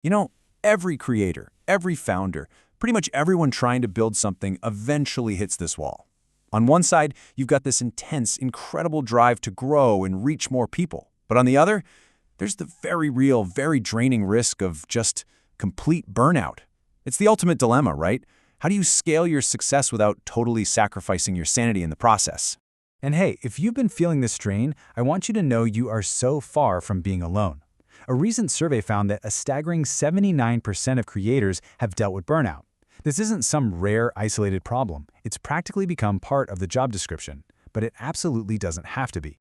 You know, every creator, every founder, pretty much everyone trying to build something eventually hits this wall. On one side, you've got this intense, incredible drive to grow and reach more people. But on the other, there's the very real, very draining risk of just complete burnout. It's the ultimate dilemma, right? How do you scale your success without totally sacrificing your sanity in the process? And hey, if you've been feeling this strain, I want you to know you are so far from being alone. A recent survey found that a staggering 79% of creators have dealt with burnout. This isn't some rare, isolated problem. It's practically become part of the job description, but it absolutely doesn't have to be.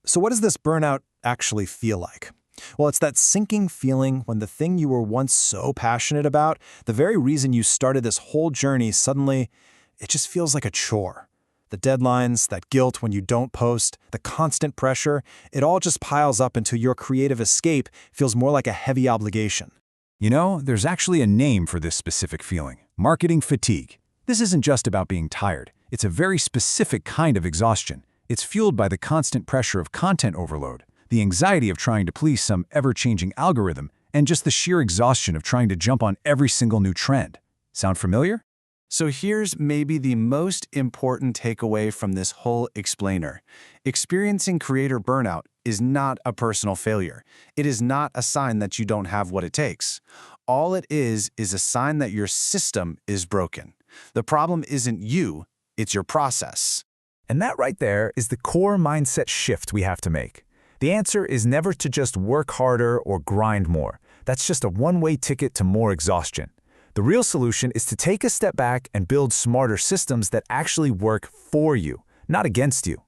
So what does this burnout actually feel like? Well, it's that sinking feeling when the thing you were once so passionate about, the very reason you started this whole journey, suddenly, it just feels like a chore. The deadlines, that guilt when you don't post, the constant pressure, it all just piles up until your creative escape feels more like a heavy obligation. You know, there's actually a name for this specific feeling: marketing fatigue. This isn't just about being tired. It's a very specific kind of exhaustion. It's fueled by the constant pressure of content overload, the anxiety of trying to please some ever-changing algorithm, and just the sheer exhaustion of trying to jump on every single new trend. Sound familiar? So here's maybe the most important takeaway from this whole explainer. Experiencing creator burnout is not a personal failure. It is not a sign that you don't have what it takes. All it is a sign that your system is broken. The problem isn't you, it's your process. And that right there is the core mindset shift we have to make. The answer is never to just work harder or grind more. That's just a one-way ticket to more exhaustion. The real solution is to take a step back and build smarter systems that actually work for you, not against you.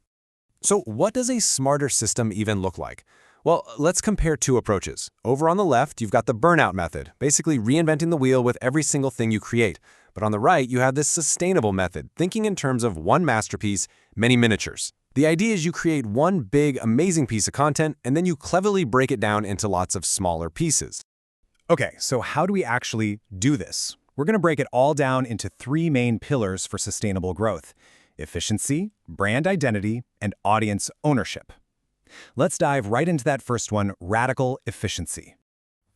So what does a smarter system even look like? Well, let's compare two approaches. Over on the left, you've got the burnout method, basically reinventing the wheel with every single thing you create. But on the right, you have this sustainable method, thinking in terms of one masterpiece, many miniatures. The idea is you create one big, amazing piece of content, and then you cleverly break it down into lots of smaller pieces. Okay, so how do we actually do this? We're going to break it all down into three main pillars for sustainable growth: efficiency, brand identity, and audience ownership. Let's dive right into that first one: radical efficiency.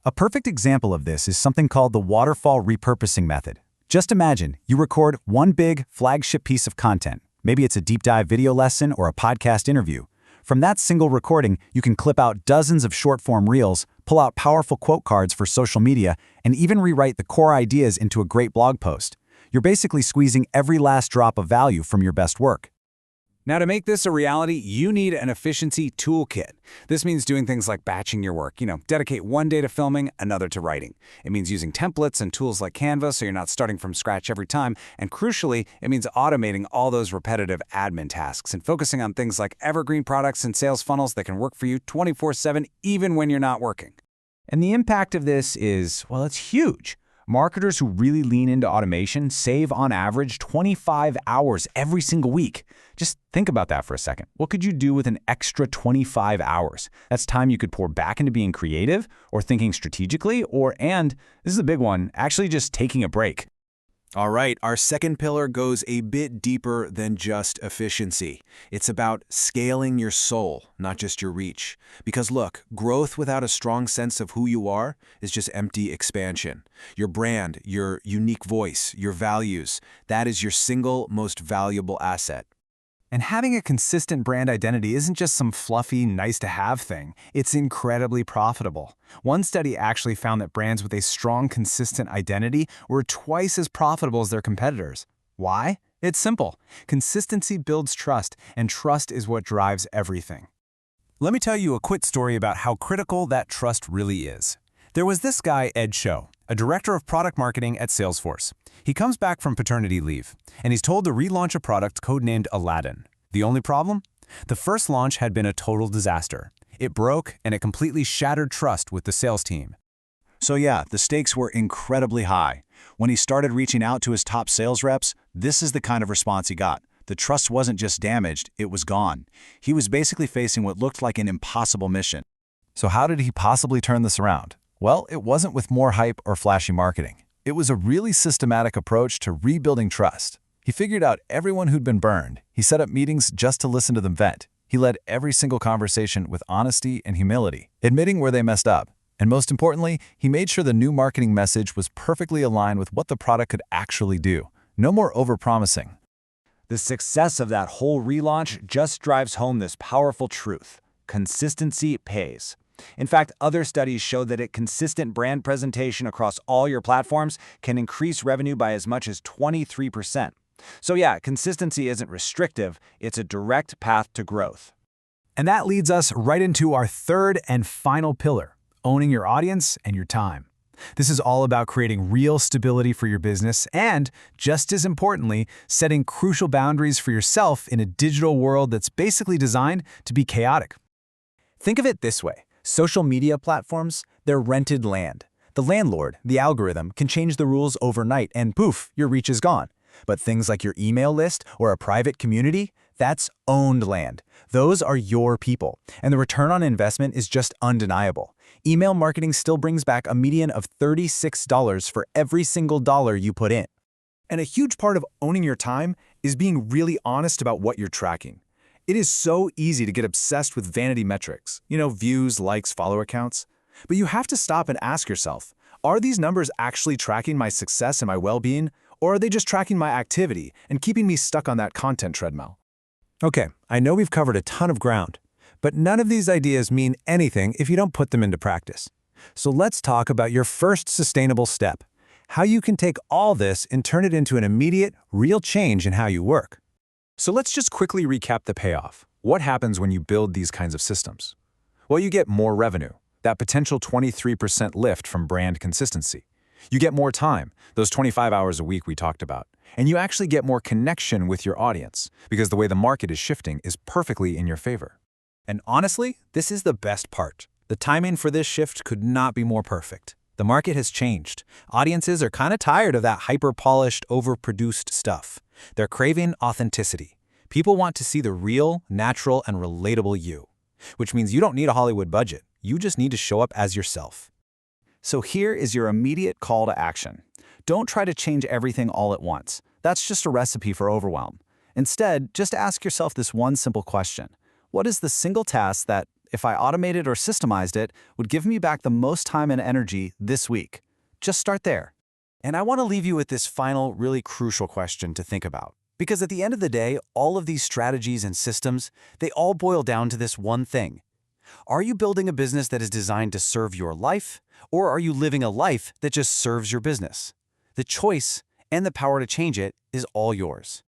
A perfect example of this is something called the waterfall repurposing method. Just imagine you record one big flagship piece of content. Maybe it's a deep dive video lesson or a podcast interview. From that single recording, you can clip out dozens of short-form reels, pull out powerful quote cards for social media, and even rewrite the core ideas into a great blog post. You're basically squeezing every last drop of value from your best work. Now, to make this a reality, you need an efficiency toolkit. This means doing things like batching your work. Dedicate one day to filming, another to writing. It means using templates and tools like Canva so you're not starting from scratch every time. And crucially, it means automating all those repetitive admin tasks and focusing on things like evergreen products and sales funnels that can work for you 24/7, even when you're not working. And the impact of this is, well, it's huge. Marketers who really lean into automation save on average 25 hours every single week. Just think about that for a second. What could you do with an extra 25 hours? That's time you could pour back into being creative or thinking strategically and this is a big one, actually just taking a break. All right, our second pillar goes a bit deeper than just efficiency. It's about scaling your soul, not just your reach. Because look, growth without a strong sense of who you are is just empty expansion. Your brand, your unique voice, your values, that is your single most valuable asset. And having a consistent brand identity isn't just some fluffy, nice-to-have thing. It's incredibly profitable. One study actually found that brands with a strong, consistent identity were twice as profitable as their competitors. Why? It's simple. Consistency builds trust, and trust is what drives everything. Let me tell you a quick story about how critical that trust really is. There was this guy, Ed Show, a director of product marketing at Salesforce. He comes back from paternity leave, and he's told to relaunch a product codenamed Aladdin. The only problem? The first launch had been a total disaster. It broke, and it completely shattered trust with the sales team. So yeah, the stakes were incredibly high. When he started reaching out to his top sales reps, this is the kind of response he got. The trust wasn't just damaged, it was gone. He was basically facing what looked like an impossible mission. So how did he possibly turn this around? Well, it wasn't with more hype or flashy marketing. It was a really systematic approach to rebuilding trust. He figured out everyone who'd been burned. He set up meetings just to listen to them vent. He led every single conversation with honesty and humility, admitting where they messed up. And most importantly, he made sure the new marketing message was perfectly aligned with what the product could actually do. No more overpromising. The success of that whole relaunch just drives home this powerful truth. Consistency pays. In fact, other studies show that a consistent brand presentation across all your platforms can increase revenue by as much as 23%. So yeah, consistency isn't restrictive, it's a direct path to growth. And that leads us right into our third and final pillar, owning your audience and your time. This is all about creating real stability for your business and, just as importantly, setting crucial boundaries for yourself in a digital world that's basically designed to be chaotic. Think of it this way. Social media platforms, they're rented land. The landlord, the algorithm, can change the rules overnight and poof, your reach is gone. But things like your email list or a private community, that's owned land. Those are your people, and the return on investment is just undeniable. Email marketing still brings back a median of $36 for every single dollar you put in. And a huge part of owning your time is being really honest about what you're tracking. It is so easy to get obsessed with vanity metrics, views, likes, follower counts. But you have to stop and ask yourself, are these numbers actually tracking my success and my well-being, or are they just tracking my activity and keeping me stuck on that content treadmill? Okay, I know we've covered a ton of ground, but none of these ideas mean anything if you don't put them into practice. So let's talk about your first sustainable step, how you can take all this and turn it into an immediate, real change in how you work. So let's just quickly recap the payoff. What happens when you build these kinds of systems? Well, you get more revenue, that potential 23% lift from brand consistency. You get more time, those 25 hours a week we talked about. And you actually get more connection with your audience, because the way the market is shifting is perfectly in your favor. And honestly, this is the best part. The timing for this shift could not be more perfect. The market has changed. Audiences are kind of tired of that hyper-polished, overproduced stuff. They're craving authenticity. People want to see the real, natural, and relatable you. Which means you don't need a Hollywood budget. You just need to show up as yourself. So here is your immediate call to action. Don't try to change everything all at once. That's just a recipe for overwhelm. Instead, just ask yourself this one simple question. What is the single task that, if I automated or systemized it, would give me back the most time and energy this week? Just start there. And I want to leave you with this final, really crucial question to think about. Because at the end of the day, all of these strategies and systems, they all boil down to this one thing. Are you building a business that is designed to serve your life, or are you living a life that just serves your business? The choice and the power to change it is all yours.